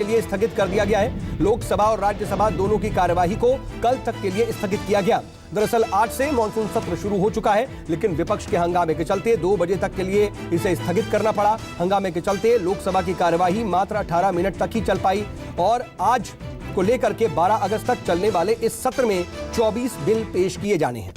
के लिए स्थगित कर दिया गया है। लोकसभा और राज्यसभा दोनों की कार्यवाही को कल तक के लिए स्थगित किया गया। दरअसल आज से मॉनसून सत्र शुरू हो चुका है, लेकिन विपक्ष के हंगामे के चलते 2 बजे तक के लिए इसे स्थगित करना पड़ा। हंगामे के चलते लोकसभा की कार्यवाही मात्र 18 मिनट तक ही चल पाई और आज को लेकर के 12 अगस्त तक चलने वाले इस सत्र में 24 बिल पेश किए जाने हैं।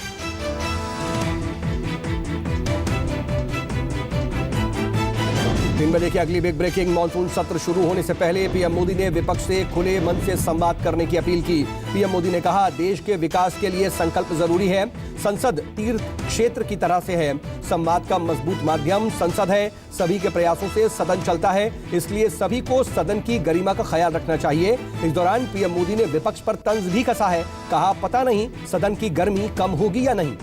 3 बजे की अगली बिग ब्रेकिंग। मॉनसून सत्र शुरू होने से पहले पीएम मोदी ने विपक्ष से खुले मन से संवाद करने की अपील की। पीएम मोदी ने कहा, देश के विकास के लिए संकल्प जरूरी है। संसद तीर्थ क्षेत्र की तरह से है। संवाद का मजबूत माध्यम संसद है। सभी के प्रयासों से सदन चलता है, इसलिए सभी को सदन की गरिमा का ख्याल रखना चाहिए। इस दौरान पीएम मोदी ने विपक्ष पर तंज भी कसा है। कहा, पता नहीं सदन की गर्मी कम होगी या नहीं।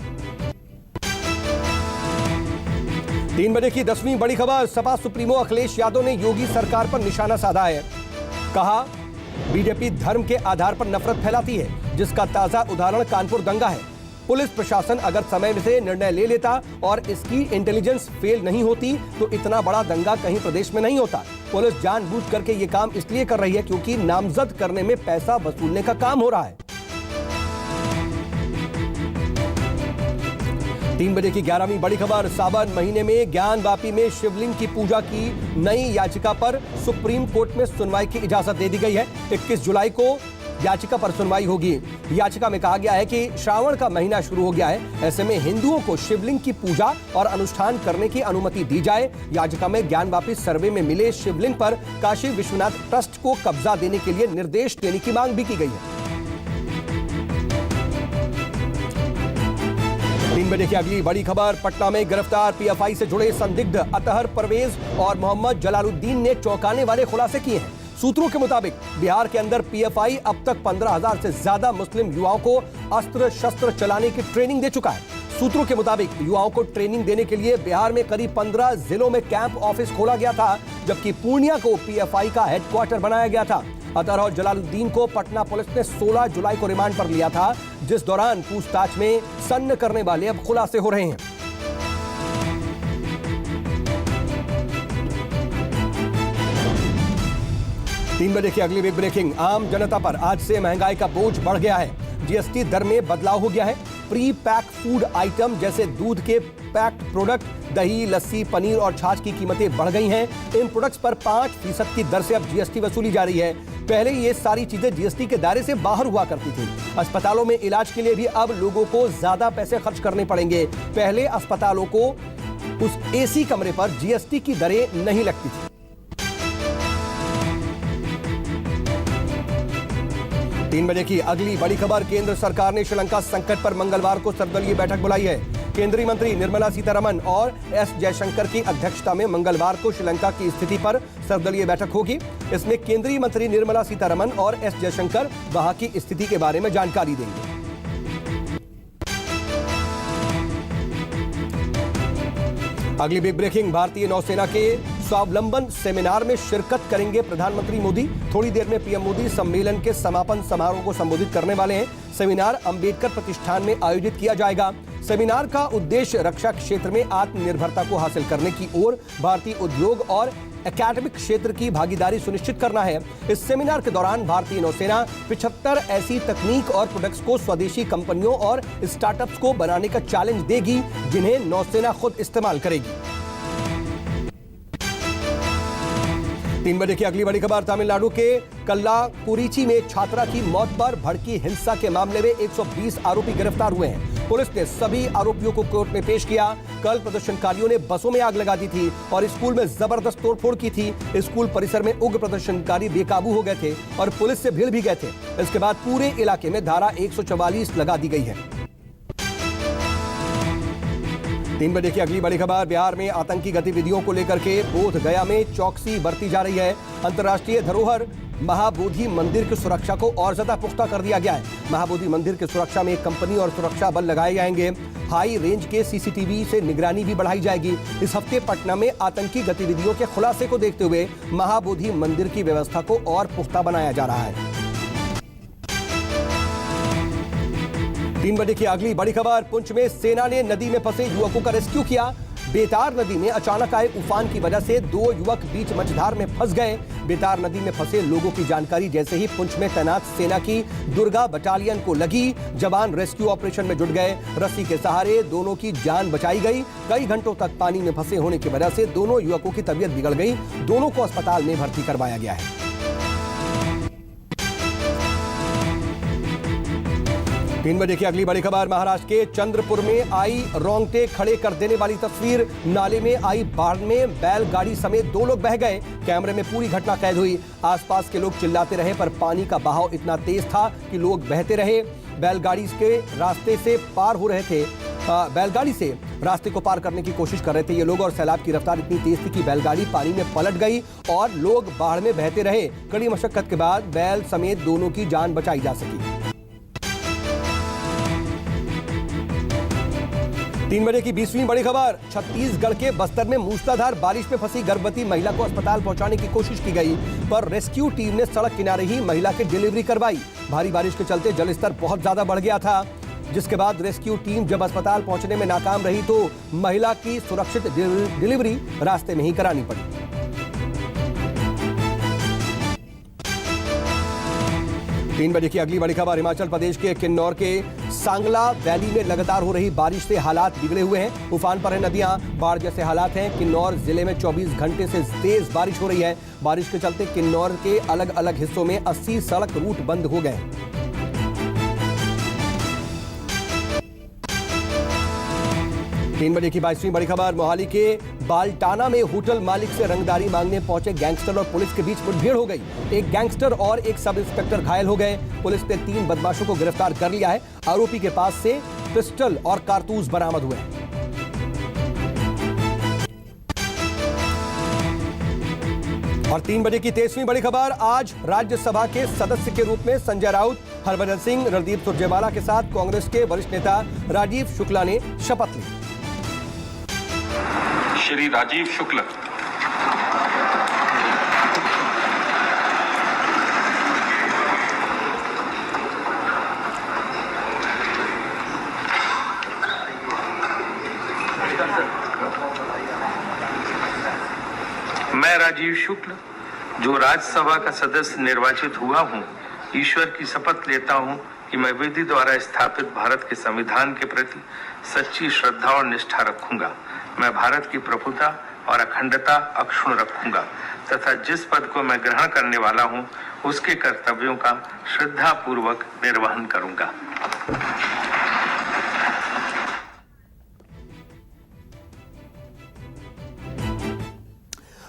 3 बजे की 10वीं बड़ी खबर। सपा सुप्रीमो अखिलेश यादव ने योगी सरकार पर निशाना साधा है। कहा, बीजेपी धर्म के आधार पर नफरत फैलाती है, जिसका ताजा उदाहरण कानपुर दंगा है। पुलिस प्रशासन अगर समय से निर्णय ले लेता और इसकी इंटेलिजेंस फेल नहीं होती तो इतना बड़ा दंगा कहीं प्रदेश में नहीं होता। पुलिस जानबूझ करके ये काम इसलिए कर रही है क्योंकि नामजद करने में पैसा वसूलने का काम हो रहा है। 3 बजे की 11वीं बड़ी खबर। सावन महीने में ज्ञानवापी में शिवलिंग की पूजा की नई याचिका पर सुप्रीम कोर्ट में सुनवाई की इजाजत दे दी गई है। 21 जुलाई को याचिका पर सुनवाई होगी। याचिका में कहा गया है कि श्रावण का महीना शुरू हो गया है, ऐसे में हिंदुओं को शिवलिंग की पूजा और अनुष्ठान करने की अनुमति दी जाए। याचिका में ज्ञानवापी सर्वे में मिले शिवलिंग पर काशी विश्वनाथ ट्रस्ट को कब्जा देने के लिए निर्देश देने की मांग भी की गई है। 3 बजे की अगली बड़ी खबर। पटना में गिरफ्तार पीएफआई से जुड़े संदिग्ध अतहर परवेज और मोहम्मद जलालुद्दीन ने चौंकाने वाले खुलासे किए हैं। सूत्रों के मुताबिक बिहार के अंदर पीएफआई अब तक 15,000 से ज्यादा मुस्लिम युवाओं को अस्त्र शस्त्र चलाने की ट्रेनिंग दे चुका है। सूत्रों के मुताबिक युवाओं को ट्रेनिंग देने के लिए बिहार में करीब 15 जिलों में कैंप ऑफिस खोला गया था, जबकि पूर्णिया को पीएफआई का हेडक्वार्टर बनाया गया था। अतहर और जलालुद्दीन को पटना पुलिस ने 16 जुलाई को रिमांड पर लिया था, जिस दौरान पूछताछ में सन्न करने वाले अब खुलासे हो रहे हैं। तीन बजे की अगली बिग ब्रेकिंग। आम जनता पर आज से महंगाई का बोझ बढ़ गया है। जीएसटी दर में बदलाव हो गया है। प्री पैक फूड आइटम जैसे दूध के पैक्ड प्रोडक्ट, दही, लस्सी, पनीर और छाछ की कीमतें बढ़ गई हैं। इन प्रोडक्ट्स पर 5% की दर से अब जीएसटी वसूली जा रही है। पहले ये सारी चीजें जीएसटी के दायरे से बाहर हुआ करती थी। अस्पतालों में इलाज के लिए भी अब लोगों को ज्यादा पैसे खर्च करने पड़ेंगे। पहले अस्पतालों को उस एसी कमरे पर जीएसटी की दरें नहीं लगती थी। तीन बजे की अगली बड़ी खबर। केंद्र सरकार ने श्रीलंका संकट पर मंगलवार को सर्वदलीय बैठक बुलाई है। केंद्रीय मंत्री निर्मला सीतारमण और एस जयशंकर की अध्यक्षता में मंगलवार को श्रीलंका की स्थिति पर सर्वदलीय बैठक होगी। इसमें केंद्रीय मंत्री निर्मला सीतारमण और एस जयशंकर वहां की स्थिति के बारे में जानकारी देंगे। अगली बिग ब्रेकिंग। भारतीय नौसेना के स्वावलंबन सेमिनार में शिरकत करेंगे प्रधानमंत्री मोदी। थोड़ी देर में पीएम मोदी सम्मेलन के समापन समारोह को संबोधित करने वाले हैं। सेमिनार अंबेडकर प्रतिष्ठान में आयोजित किया जाएगा। सेमिनार का उद्देश्य रक्षा क्षेत्र में आत्मनिर्भरता को हासिल करने की ओर भारतीय उद्योग और एकेडमिक क्षेत्र की भागीदारी सुनिश्चित करना है। इस सेमिनार के दौरान भारतीय नौसेना 75 ऐसी तकनीक और प्रोडक्ट्स को स्वदेशी कंपनियों और स्टार्टअप्स को बनाने का चैलेंज देगी, जिन्हें नौसेना खुद इस्तेमाल करेगी। 3 बजे की अगली बड़ी खबर। तमिलनाडु के कल्लाकुरिची में छात्रा की मौत पर भड़की हिंसा के मामले में 120 आरोपी गिरफ्तार हुए हैं। पुलिस ने सभी आरोपियों को कोर्ट में पेश किया। कल प्रदर्शनकारियों ने बसों में आग लगा दी थी और स्कूल में जबरदस्त तोड़फोड़ की थी। स्कूल परिसर में उग्र प्रदर्शनकारी बेकाबू हो गए थे और पुलिस से भिड़ भी गए थे। इसके बाद पूरे इलाके में धारा 144 लगा दी गई है। 3 बजे की अगली बड़ी खबर। बिहार में आतंकी गतिविधियों को लेकर के बोधगया में चौकसी बरती जा रही है। अंतर्राष्ट्रीय धरोहर महाबोधि मंदिर की सुरक्षा को और ज्यादा पुख्ता कर दिया गया है। महाबोधि मंदिर की सुरक्षा में एक कंपनी और सुरक्षा बल लगाए जाएंगे। हाई रेंज के सीसीटीवी से निगरानी भी बढ़ाई जाएगी। इस हफ्ते पटना में आतंकी गतिविधियों के खुलासे को देखते हुए महाबोधि मंदिर की व्यवस्था को और पुख्ता बनाया जा रहा है। 3 बजे की अगली बड़ी खबर। पुंछ में सेना ने नदी में फंसे युवकों का रेस्क्यू किया। बेतार नदी में अचानक आए उफान की वजह से 2 युवक बीच मझधार में फंस गए। बेतार नदी में फंसे लोगों की जानकारी जैसे ही पुंछ में तैनात सेना की दुर्गा बटालियन को लगी, जवान रेस्क्यू ऑपरेशन में जुट गए। रस्सी के सहारे दोनों की जान बचाई गई। कई घंटों तक पानी में फंसे होने की वजह से दोनों युवकों की तबीयत बिगड़ गई। दोनों को अस्पताल में भर्ती करवाया गया है। 3 बजे की अगली बड़ी खबर। महाराष्ट्र के चंद्रपुर में आई रोंगटे खड़े कर देने वाली तस्वीर। नाले में आई बाढ़ में बैलगाड़ी समेत 2 लोग बह गए। कैमरे में पूरी घटना कैद हुई। आसपास के लोग चिल्लाते रहे पर पानी का बहाव इतना तेज था कि लोग बहते रहे। बैलगाड़ी के रास्ते से पार हो रहे थे। बैलगाड़ी से रास्ते को पार करने की कोशिश कर रहे थे ये लोग और सैलाब की रफ्तार इतनी तेज थी कि बैलगाड़ी पानी में पलट गई और लोग बाढ़ में बहते रहे। कड़ी मशक्कत के बाद बैल समेत दोनों की जान बचाई जा सकी। 3 बजे की 20वीं बड़ी खबर। छत्तीसगढ़ के बस्तर में मूसलाधार बारिश में फंसी गर्भवती महिला को अस्पताल पहुंचाने की कोशिश की गई पर रेस्क्यू टीम ने सड़क किनारे ही महिला की डिलीवरी करवाई। भारी बारिश के चलते जलस्तर बहुत ज्यादा बढ़ गया था, जिसके बाद रेस्क्यू टीम जब अस्पताल पहुंचने में नाकाम रही तो महिला की सुरक्षित डिलीवरी रास्ते में ही करानी पड़ी। 3 बजे की अगली बड़ी खबर। हिमाचल प्रदेश के किन्नौर के सांगला वैली में लगातार हो रही बारिश से हालात बिगड़े हुए हैं। उफान पर है नदियां, बाढ़ जैसे हालात हैं। किन्नौर जिले में 24 घंटे से तेज बारिश हो रही है। बारिश के चलते किन्नौर के अलग अलग हिस्सों में 80 सड़क रूट बंद हो गए। 3 बजे की 22वीं बड़ी खबर। मोहाली के बालटाना में होटल मालिक से रंगदारी मांगने पहुंचे गैंगस्टर और पुलिस के बीच मुठभेड़ हो गई। एक गैंगस्टर और एक सब इंस्पेक्टर घायल हो गए। पुलिस ने 3 बदमाशों को गिरफ्तार कर लिया है। आरोपी के पास से पिस्टल और कारतूस बरामद हुए। और 3 बजे की 23वीं बड़ी खबर। आज राज्यसभा के सदस्य के रूप में संजय राउत, हरभजन सिंह, रणदीप सुरजेवाला के साथ कांग्रेस के वरिष्ठ नेता राजीव शुक्ला ने शपथ ली। श्री राजीव शुक्ला। मैं राजीव शुक्ला, जो राज्यसभा का सदस्य निर्वाचित हुआ हूं, ईश्वर की शपथ लेता हूं कि मैं विधि द्वारा स्थापित भारत के संविधान के प्रति सच्ची श्रद्धा और निष्ठा रखूंगा। मैं भारत की प्रभुता और अखंडता अक्षुण्ण रखूंगा तथा जिस पद को मैं ग्रहण करने वाला हूं, उसके कर्तव्यों का श्रद्धापूर्वक निर्वहन करूंगा।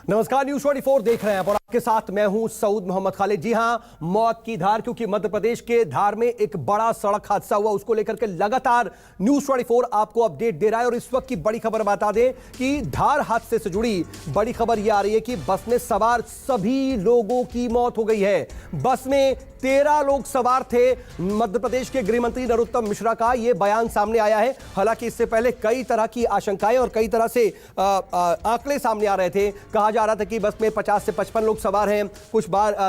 नमस्कार, न्यूज़ 24 देख रहे हैं और आपके साथ मैं हूं सऊद मोहम्मद खालिद। जी हां, मौत की धार, क्योंकि मध्य प्रदेश के धार में एक बड़ा सड़क हादसा हुआ, उसको लेकर के लगातार न्यूज़ 24 आपको अपडेट दे रहा है। और इस वक्त की बड़ी खबर बता दें कि धार हादसे से जुड़ी बड़ी खबर यह आ रही है कि बस में सवार सभी लोगों की मौत हो गई है। बस में 13 लोग सवार थे। मध्य प्रदेश के गृह मंत्री नरोत्तम मिश्रा का यह बयान सामने आया है। हालांकि इससे पहले कई तरह की आशंकाएं और कई तरह से आंकड़े सामने आ रहे थे। कहा जा रहा था कि बस में 50 से 55 लोग सवार हैं।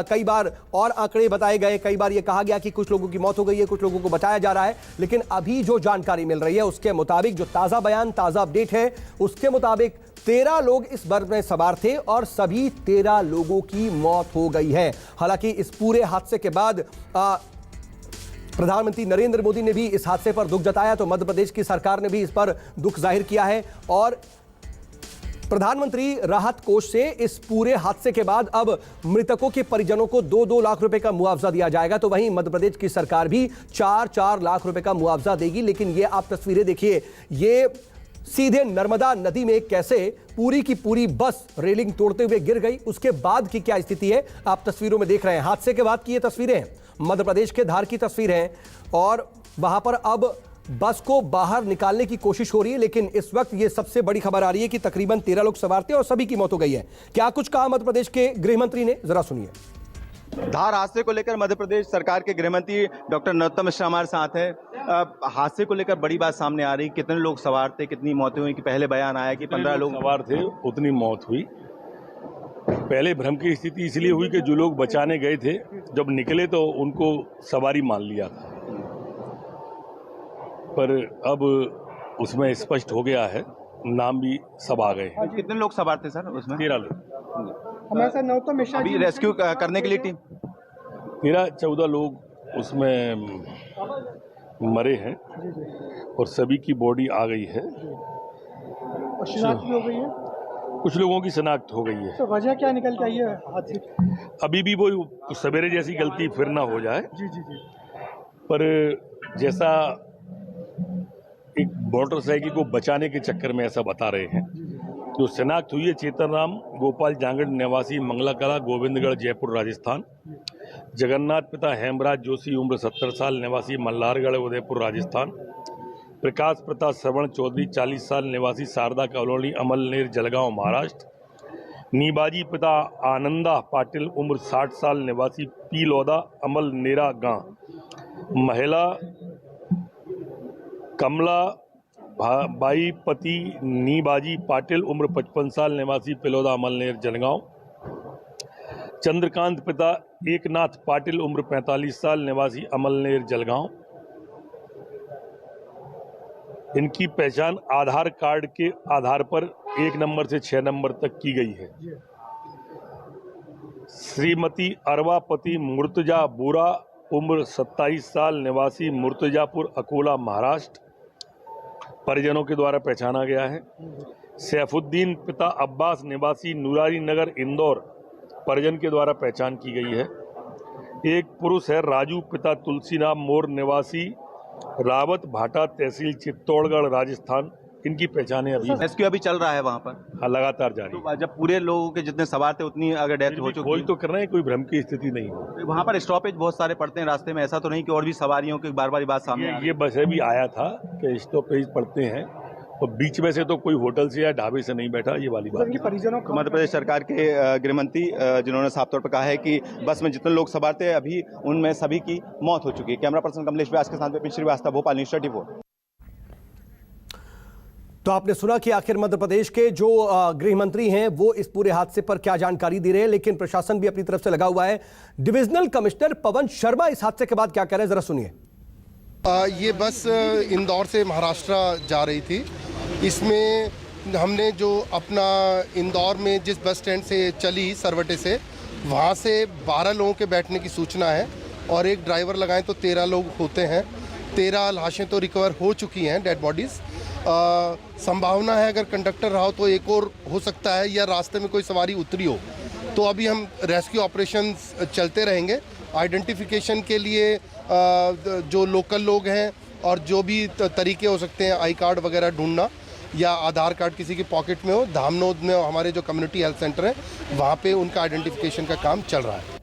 कई बार और आंकड़े बताए गए। कई बार यह कहा गया कि कुछ लोगों की मौत हो गई है, कुछ लोगों को बचाया जा रहा है। लेकिन अभी जो जानकारी मिल रही है उसके मुताबिक, जो ताजा बयान, ताजा अपडेट है, उसके मुताबिक 13 लोग इस बस में सवार थे और सभी 13 लोगों की मौत हो गई है। हालांकि इस पूरे हादसे के बाद प्रधानमंत्री नरेंद्र मोदी ने भी इस हादसे पर दुख जताया, तो मध्य प्रदेश की सरकार ने भी इस पर दुख जाहिर किया है और प्रधानमंत्री राहत कोष से इस पूरे हादसे के बाद अब मृतकों के परिजनों को 2-2 लाख रुपए का मुआवजा दिया जाएगा। तो वहीं मध्य प्रदेश की सरकार भी 4-4 लाख रुपए का मुआवजा देगी। लेकिन ये आप तस्वीरें देखिए, ये सीधे नर्मदा नदी में कैसे पूरी की पूरी बस रेलिंग तोड़ते हुए गिर गई, उसके बाद की क्या स्थिति है आप तस्वीरों में देख रहे हैं। हादसे के बाद की ये तस्वीरें हैं, मध्य प्रदेश के धार की तस्वीर है और वहां पर अब बस को बाहर निकालने की कोशिश हो रही है। लेकिन इस वक्त ये सबसे बड़ी खबर आ रही है कि तकरीबन 13 लोग सवार थे और सभी की मौत हो गई है। क्या कुछ कहा मध्य प्रदेश के गृह मंत्री ने, जरा सुनिए। धार हादसे को लेकर मध्य प्रदेश सरकार के गृह मंत्री डॉक्टर नरोत्तम मिश्रा हमारे साथ है। हादसे को लेकर बड़ी बात सामने आ रही, कितने लोग सवार थे, कितनी मौतें हुई? कि पहले बयान आया कि 15 लोग सवार थे, उतनी मौत हुई। पहले भ्रम की स्थिति इसलिए हुई कि जो लोग बचाने गए थे जब निकले तो उनको सवारी मान लिया था, पर अब उसमें स्पष्ट हो गया है नाम भी सब आ गए हैं। कितने लोग सवार थे सर उसमें? 13 लोग। हमारे साथ नरोत्तम मिश्रा अभी जी रेस्क्यू करने के लिए टीम 13-14 लोग उसमें मरे हैं और सभी की बॉडी आ गई है। और शिनाख्त भी हो गई है। कुछ लोगों की शनाख्त हो गई है। तो वजह क्या निकल के आई है हादसे की? अभी भी वो सवेरे जैसी गलती फिर ना हो जाए, जी जी जी। पर जैसा एक मोटरसाइकिल को बचाने के चक्कर में ऐसा बता रहे हैं। जो शनाख्त हुई है चेतन राम गोपाल जांगड़ निवासी मंगला कला गोविंदगढ़ जयपुर राजस्थान। जगन्नाथ पिता हेमराज जोशी उम्र 70 साल निवासी मल्हारगढ़ उदयपुर राजस्थान। प्रकाश प्रताप श्रवण चौधरी 40 साल निवासी शारदा कॉलोनी अमलनेर जलगांव महाराष्ट्र। नीबाजी पिता आनंदा पाटिल उम्र 60 साल निवासी पीलौदा अमलनेरा गांव। महिला कमला बाई पति नीबाजी पाटिल उम्र 55 साल निवासी पिलौदा अमलनेर जलगांव। चंद्रकांत पिता एकनाथ पाटिल उम्र 45 साल निवासी अमलनेर जलगांव। इनकी पहचान आधार कार्ड के आधार पर 1 नंबर से 6 नंबर तक की गई है। श्रीमती अरवापति मुर्तजा बोरा उम्र 27 साल निवासी मुर्तजापुर अकोला महाराष्ट्र, परिजनों के द्वारा पहचाना गया है। सैफुद्दीन पिता अब्बास निवासी नूरारी नगर इंदौर, परिजन के द्वारा पहचान की गई है। एक पुरुष है राजू पिता तुलसीराम मोर निवासी रावत भाटा तहसील चित्तौड़गढ़ राजस्थान। इनकी पहचाने अभी रेस्क्यू अभी चल रहा है वहाँ पर? हाँ, लगातार जारी है। तो जब पूरे लोगों के जितने सवार थे उतनी अगर डेथ हो चुकी खोज तो कर रहे हैं, कोई भ्रम की स्थिति नहीं है। वहाँ पर स्टॉपेज बहुत सारे पड़ते हैं रास्ते में, ऐसा तो नहीं कि और भी सवारियों की बार बार बात सामने आ रही है? ये बस भी आया था कि स्टॉपेज पड़ते हैं और बीच में से तो कोई होटल से या ढाबे से नहीं बैठा, ये वाली बात। इनके परिजनों को मध्य प्रदेश सरकार के गृहमंत्री जिन्होंने साफ तौर पर कहा है कि बस में जितने लोग सवार थे अभी उनमें सभी की मौत हो चुकी है। कैमरा पर्सन कमलेश व्यास के साथ विपिन श्रीवास्तव, भोपाल न्यूज़ 24। तो आपने सुना कि आखिर मध्य प्रदेश के जो गृह मंत्री हैं वो इस पूरे हादसे पर क्या जानकारी दे रहे हैं, लेकिन प्रशासन भी अपनी तरफ से लगा हुआ है। डिविजनल कमिश्नर पवन शर्मा इस हादसे के बाद क्या कह रहे हैं, जरा सुनिए। ये बस इंदौर से महाराष्ट्र जा रही थी। इसमें हमने जो अपना इंदौर में जिस बस स्टैंड से चली सरवटे से, वहाँ से 12 लोगों के बैठने की सूचना है और एक ड्राइवर लगाएं तो 13 लोग होते हैं। 13 लाशें तो रिकवर हो चुकी हैं, डेड बॉडीज़। संभावना है अगर कंडक्टर रहा हो तो एक और हो सकता है, या रास्ते में कोई सवारी उतरी हो। तो अभी हम रेस्क्यू ऑपरेशंस चलते रहेंगे। आइडेंटिफिकेशन के लिए जो लोकल लोग हैं और जो भी तरीके हो सकते हैं, आई कार्ड वगैरह ढूंढना या आधार कार्ड किसी की पॉकेट में हो, धामनोद में हमारे जो कम्युनिटी हेल्थ सेंटर है वहाँ पे उनका आइडेंटिफिकेशन का काम चल रहा है।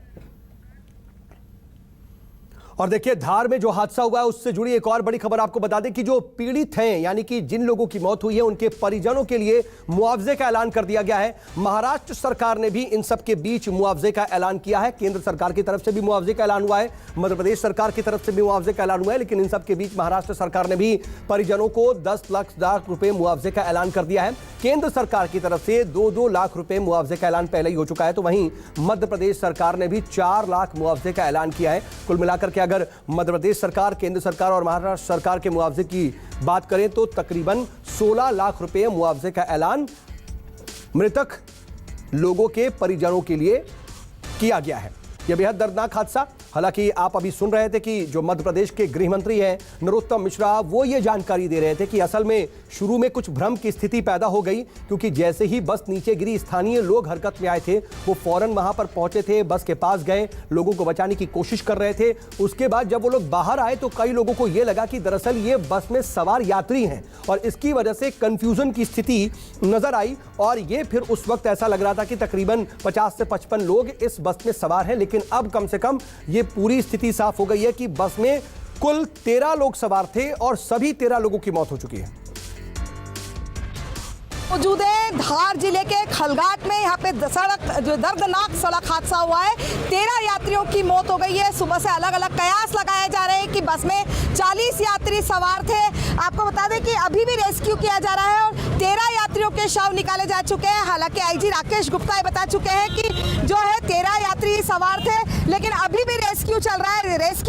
और देखिए, धार में जो हादसा हुआ है उससे जुड़ी एक और बड़ी खबर आपको बता दें कि जो पीड़ित हैं, यानी कि जिन लोगों की मौत हुई है, उनके परिजनों के लिए मुआवजे का ऐलान कर दिया गया है। महाराष्ट्र सरकार ने भी इन सब के बीच मुआवजे का ऐलान किया है। केंद्र सरकार की तरफ से भी मुआवजे का ऐलान हुआ है, मध्य प्रदेश सरकार की तरफ से भी मुआवजे का ऐलान हुआ है, लेकिन इन सब के बीच महाराष्ट्र सरकार ने भी परिजनों को 10 लाख रुपए मुआवजे का ऐलान कर दिया है। केंद्र सरकार की तरफ से 2-2 लाख रुपए मुआवजे का ऐलान पहले ही हो चुका है, तो वहीं मध्य प्रदेश सरकार ने भी 4 लाख मुआवजे का ऐलान किया है। कुल मिलाकर के अगर मध्य प्रदेश सरकार, केंद्र सरकार और महाराष्ट्र सरकार के मुआवजे की बात करें तो तकरीबन 16 लाख रुपए मुआवजे का ऐलान मृतक लोगों के परिजनों के लिए किया गया है। यह बेहद दर्दनाक हादसा, हालांकि आप अभी सुन रहे थे कि जो मध्य प्रदेश के गृह मंत्री हैं नरोत्तम मिश्रा, वो ये जानकारी दे रहे थे कि असल में शुरू में कुछ भ्रम की स्थिति पैदा हो गई, क्योंकि जैसे ही बस नीचे गिरी स्थानीय लोग हरकत में आए थे, वो फौरन वहां पर पहुंचे थे, बस के पास गए, लोगों को बचाने की कोशिश कर रहे थे। उसके बाद जब वो लोग बाहर आए तो कई लोगों को यह लगा कि दरअसल ये बस में सवार यात्री हैं और इसकी वजह से कंफ्यूजन की स्थिति नजर आई। और ये फिर उस वक्त ऐसा लग रहा था कि तकरीबन 50 से 55 लोग इस बस में सवार हैं, लेकिन अब कम से कम ये पूरी स्थिति साफ हो गई है कि बस में कुल 13 लोग सवार थे और सभी 13 लोगों की मौत हो चुकी है। मौजूद है धार जिले के खलघाट में। यहाँ पे जो दर्दनाक सड़क हादसा हुआ है, 13 यात्रियों की मौत हो गई है। सुबह से अलग अलग कयास लगाए जा रहे हैं कि बस में 40 यात्री सवार थे। आपको बता दें कि अभी भी रेस्क्यू किया जा रहा है और 13 यात्रियों के शव निकाले जा चुके हैं। हालांकि आईजी राकेश गुप्ता ये बता चुके हैं कि जो है 13 यात्री सवार थे, लेकिन अभी भी रेस्क्यू चल रहा है। इस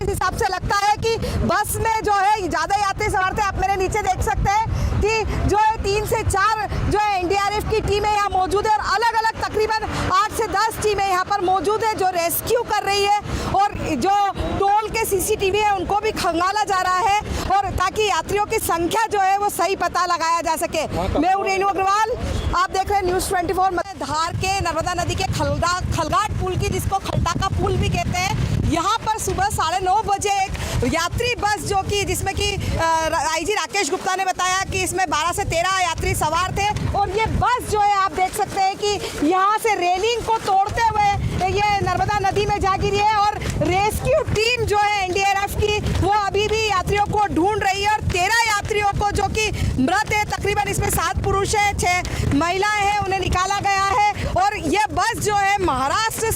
हिसाब से लगता है कि बस में जो है ज्यादा यात्री सवार थे। आप मेरे नीचे देख सकते हैं कि जो है 3 से 4 जो है एनडीआरएफ की टीमें यहाँ मौजूद है और अलग अलग तकरीबन 8 से 10 टीमें यहाँ पर मौजूद है जो रेस्क्यू कर रही है और जो टोल के सीसीटीवी है उनको भी खंगाला जा रहा है और ताकि यात्रियों की संख्या जो है वो सही पता लगाया जा सके। मैं हूं रेणु अग्रवाल, आप देख रहे हैं न्यूज़ 24। धार के नर्मदा नदी के खलघाट पुल की, जिसको खट्टा का पुल भी कहते हैं, यहाँ पर सुबह 9:30 बजे एक यात्री बस जो कि जिसमें कि आईजी राकेश गुप्ता ने बताया कि इसमें 12 से 13 यात्री सवार थे और ये बस जो है आप देख सकते हैं कि यहाँ से रेलिंग को तोड़ते हुए ये नर्मदा नदी में जा गिरी है और रेस्क्यू टीम जो है एनडीआरएफ की वो अभी भी यात्रियों को ढूंढ रही है और 13 यात्रियों को जो कि मृत है, तकरीबन इसमें 7 पुरुष हैं, 6 महिलाएं हैं, उन्हें निकाला गया है और ये बस जो है महाराष्ट्र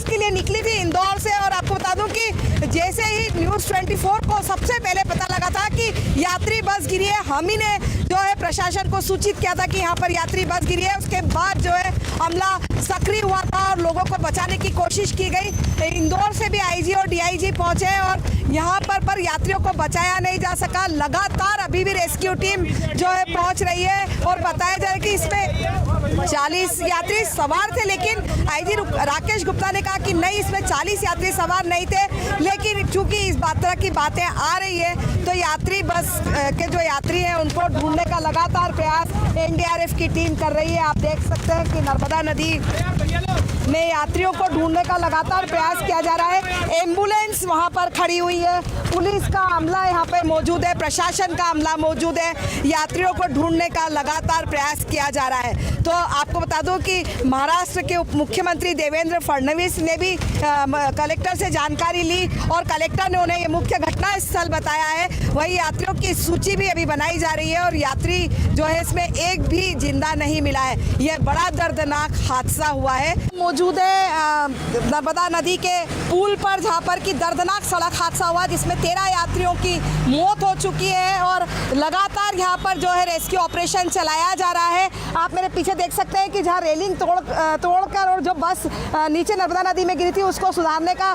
के लिए निकली थी इंदौर से। और आपको बता दूं कि जैसे ही न्यूज़ 24 को सबसे पहले पता लगा था कि यात्री बस गिरी है, हम ही ने जो है प्रशासन को सूचित किया था कि यहाँ पर यात्री बस गिरी है। उसके बाद जो है अमला सक्रिय हुआ था और लोगों को बचाने की कोशिश की गई। इंदौर से भी आईजी और डीआईजी पहुंचे और यहाँ पर यात्रियों को बचाया नहीं जा सका। लगातार अभी भी रेस्क्यू टीम जो है पहुंच रही है और बताया जाए कि इसमें 40 यात्री सवार थे, लेकिन आईजी राकेश गुप्ता ने कहा कि नहीं, इसमें 40 यात्री सवार नहीं थे, लेकिन चूंकि इस तरह की बातें आ रही है तो यात्री बस के जो यात्री हैं उनको ढूंढने का लगातार प्रयास एनडीआरएफ की टीम कर रही है। आप देख सकते हैं कि नर्मदा नदी में यात्रियों को ढूंढने का लगातार प्रयास किया जा रहा है। एम्बुलेंस वहां पर खड़ी हुई है, पुलिस का अमला यहाँ पे मौजूद है, प्रशासन का अमला मौजूद है, यात्रियों को ढूंढने का लगातार प्रयास किया जा रहा है। तो आपको बता दूं कि महाराष्ट्र के उप मुख्यमंत्री देवेंद्र फडणवीस ने भी कलेक्टर से जानकारी ली और कलेक्टर ने उन्हें ये मुख्य घटना स्थल बताया है। वही यात्रियों की सूची भी अभी बनाई जा रही है और यात्री जो है इसमें एक भी जिंदा नहीं मिला है। यह बड़ा दर्दनाक हादसा हुआ है। मौजूद है नर्मदा नदी के पुल पर, जहाँ पर कि दर्दनाक सड़क हादसा हुआ जिसमें 13 यात्रियों की मौत हो चुकी है और लगातार यहाँ पर जो है रेस्क्यू ऑपरेशन चलाया जा रहा है। आप मेरे पीछे देख सकते हैं कि जहाँ रेलिंग तोड़कर और जो बस नीचे नर्मदा नदी में गिरी थी उसको सुधारने का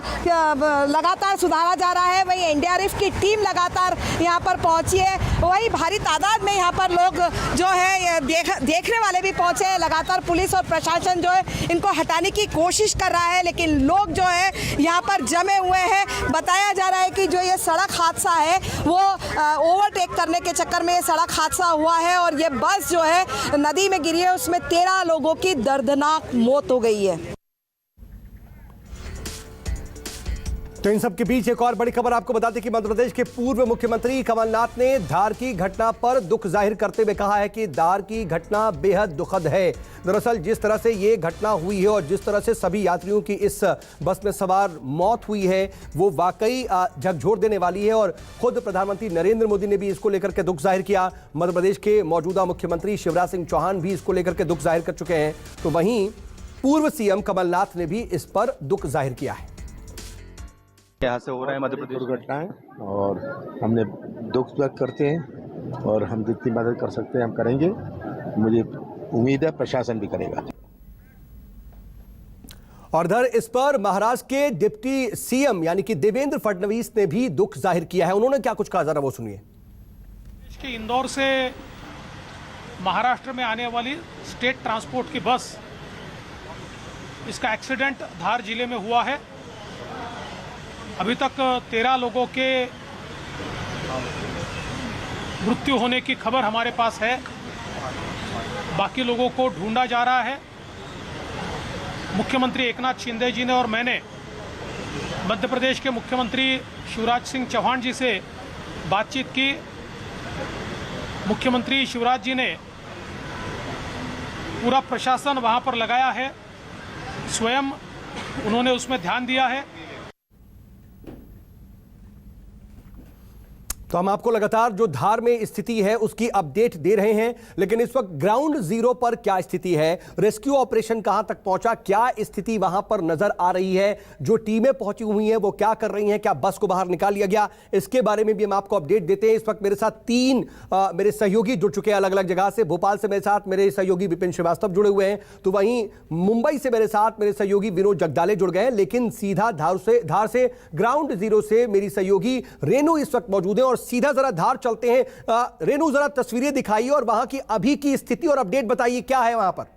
लगातार सुधारा जा रहा है। वही एनडीआरएफ की टीम लगातार यहाँ पर पहुंची है, वही भारी तादाद में यहाँ पर लोग जो है देखने वाले भी पहुंचे हैं। लगातार पुलिस और प्रशासन जो है इनको हटाने की कोशिश कर रहा है, लेकिन लोग जो है यहाँ पर जमे हुए हैं। बताया जा रहा है कि जो ये सड़क हादसा है वो ओवरटेक करने के चक्कर में ये सड़क हादसा हुआ है और ये बस जो है नदी में गिरी है, उसमें 13 लोगों की दर्दनाक मौत हो गई है। तो इन सब के बीच एक और बड़ी खबर आपको बता दें कि मध्य प्रदेश के पूर्व मुख्यमंत्री कमलनाथ ने धार की घटना पर दुख जाहिर करते हुए कहा है कि धार की घटना बेहद दुखद है। दरअसल जिस तरह से ये घटना हुई है और जिस तरह से सभी यात्रियों की इस बस में सवार मौत हुई है वो वाकई झकझोर देने वाली है और खुद प्रधानमंत्री नरेंद्र मोदी ने भी इसको लेकर के दुख जाहिर किया। मध्य प्रदेश के मौजूदा मुख्यमंत्री शिवराज सिंह चौहान भी इसको लेकर के दुख जाहिर कर चुके हैं। तो वहीं पूर्व सीएम कमलनाथ ने भी इस पर दुख जाहिर किया है। यहाँ से हो रहा है मध्य प्रदेश दुर्घटनाएं और हमने दुख व्यक्त करते हैं और हम जितनी मदद कर सकते हैं हम करेंगे। मुझे उम्मीद है प्रशासन भी करेगा। और इधर इस पर महाराष्ट्र के डिप्टी सीएम यानी कि देवेंद्र फडणवीस ने भी दुख जाहिर किया है। उन्होंने क्या कुछ कहा, जरा वो सुनिए। कि इंदौर से महाराष्ट्र में आने वाली स्टेट ट्रांसपोर्ट की बस, इसका एक्सीडेंट धार जिले में हुआ है। अभी तक 13 लोगों के मृत्यु होने की खबर हमारे पास है, बाकी लोगों को ढूंढा जा रहा है। मुख्यमंत्री एकनाथ शिंदे जी ने और मैंने मध्य प्रदेश के मुख्यमंत्री शिवराज सिंह चौहान जी से बातचीत की। मुख्यमंत्री शिवराज जी ने पूरा प्रशासन वहां पर लगाया है, स्वयं उन्होंने उसमें ध्यान दिया है। तो हम आपको लगातार जो धार में स्थिति है उसकी अपडेट दे रहे हैं, लेकिन इस वक्त ग्राउंड जीरो पर क्या स्थिति है, रेस्क्यू ऑपरेशन कहां तक पहुंचा, क्या स्थिति वहां पर नजर आ रही है, जो टीमें पहुंची हुई हैं वो क्या कर रही हैं, क्या बस को बाहर निकाल लिया गया, इसके बारे में भी हम आपको अपडेट देते हैं। इस वक्त मेरे साथ 3 मेरे सहयोगी जुड़ चुके हैं अलग अलग जगह से। भोपाल से मेरे साथ मेरे सहयोगी विपिन श्रीवास्तव जुड़े हुए हैं, तो वहीं मुंबई से मेरे साथ मेरे सहयोगी विनोद जगदाले जुड़ गए हैं। लेकिन सीधा धार से ग्राउंड जीरो से मेरी सहयोगी रेणु इस वक्त मौजूद है और सीधा जरा धार चलते हैं। रेनू, जरा तस्वीरें दिखाइए और वहां की अभी की स्थिति और अपडेट बताइए, क्या है वहां पर?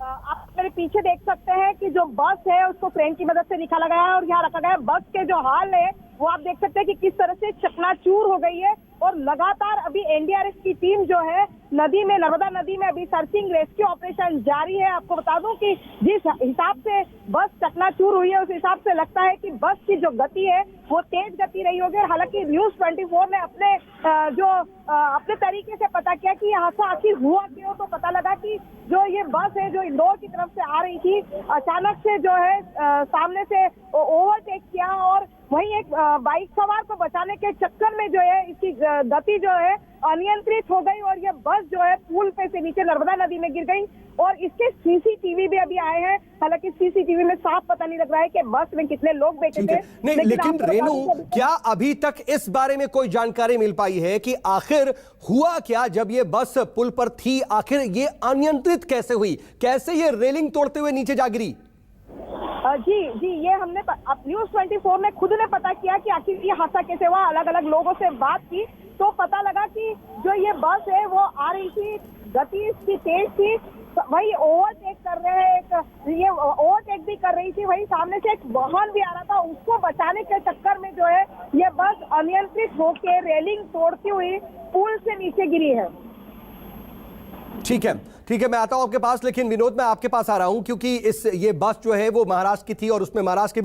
आप मेरे पीछे देख सकते हैं कि जो बस है उसको क्रेन की मदद से निकाला गया है और यहाँ रखा गया है। बस के जो हाल है वो आप देख सकते हैं कि किस तरह से चकनाचूर हो गई है और लगातार अभी एनडीआरएफ की टीम जो है नदी में, नर्मदा नदी में अभी सर्चिंग रेस्क्यू ऑपरेशन जारी है। आपको बता दूं कि जिस हिसाब से बस चकनाचूर हुई है उस हिसाब से लगता है कि बस की जो गति है वो तेज गति रही होगी। हालांकि न्यूज़ 24 ने अपने तरीके से पता किया कि हादसा आखिर हुआ क्यों, तो पता लगा कि जो ये बस है जो इंदौर की तरफ से आ रही थी, अचानक से जो है सामने से ओवरटेक किया और वहीं एक बाइक सवार को बचाने के चक्कर में जो है इसकी गति जो है अनियंत्रित हो गई और ये बस जो है पुल पे से नीचे नर्मदा नदी में गिर गई। और इसके सीसीटीवी भी अभी आए हैं। हालांकि सीसीटीवी में साफ पता नहीं लग रहा है कि बस में कितने लोग बैठे थे। नहीं, लेकिन रेनू, क्या अभी तक इस बारे में कोई जानकारी मिल पाई है कि आखिर हुआ क्या जब ये बस पुल पर थी? आखिर ये अनियंत्रित कैसे हुई, कैसे ये रेलिंग तोड़ते हुए नीचे जा गिरी? जी, ये हमने न्यूज़ 24 ने खुद ने पता किया कि आखिर ये हादसा कैसे हुआ। अलग अलग लोगों से बात की तो पता लगा कि जो ये बस है वो आ रही थी, गति इसकी तेज थी, वही ओवरटेक कर रहे हैं, ये ओवरटेक भी कर रही थी, वही सामने से एक वाहन भी आ रहा था, उसको बचाने के चक्कर में जो है ये बस अनियंत्रित होकर रेलिंग तोड़ती हुई पुल से नीचे गिरी है। ठीक है, मैं आता हूं आपके पास, लेकिन विनोद, मैं आपके पास आ रहा हूं क्योंकि ये बस जो है वो महाराष्ट्र की थी और उसमें महाराष्ट्र के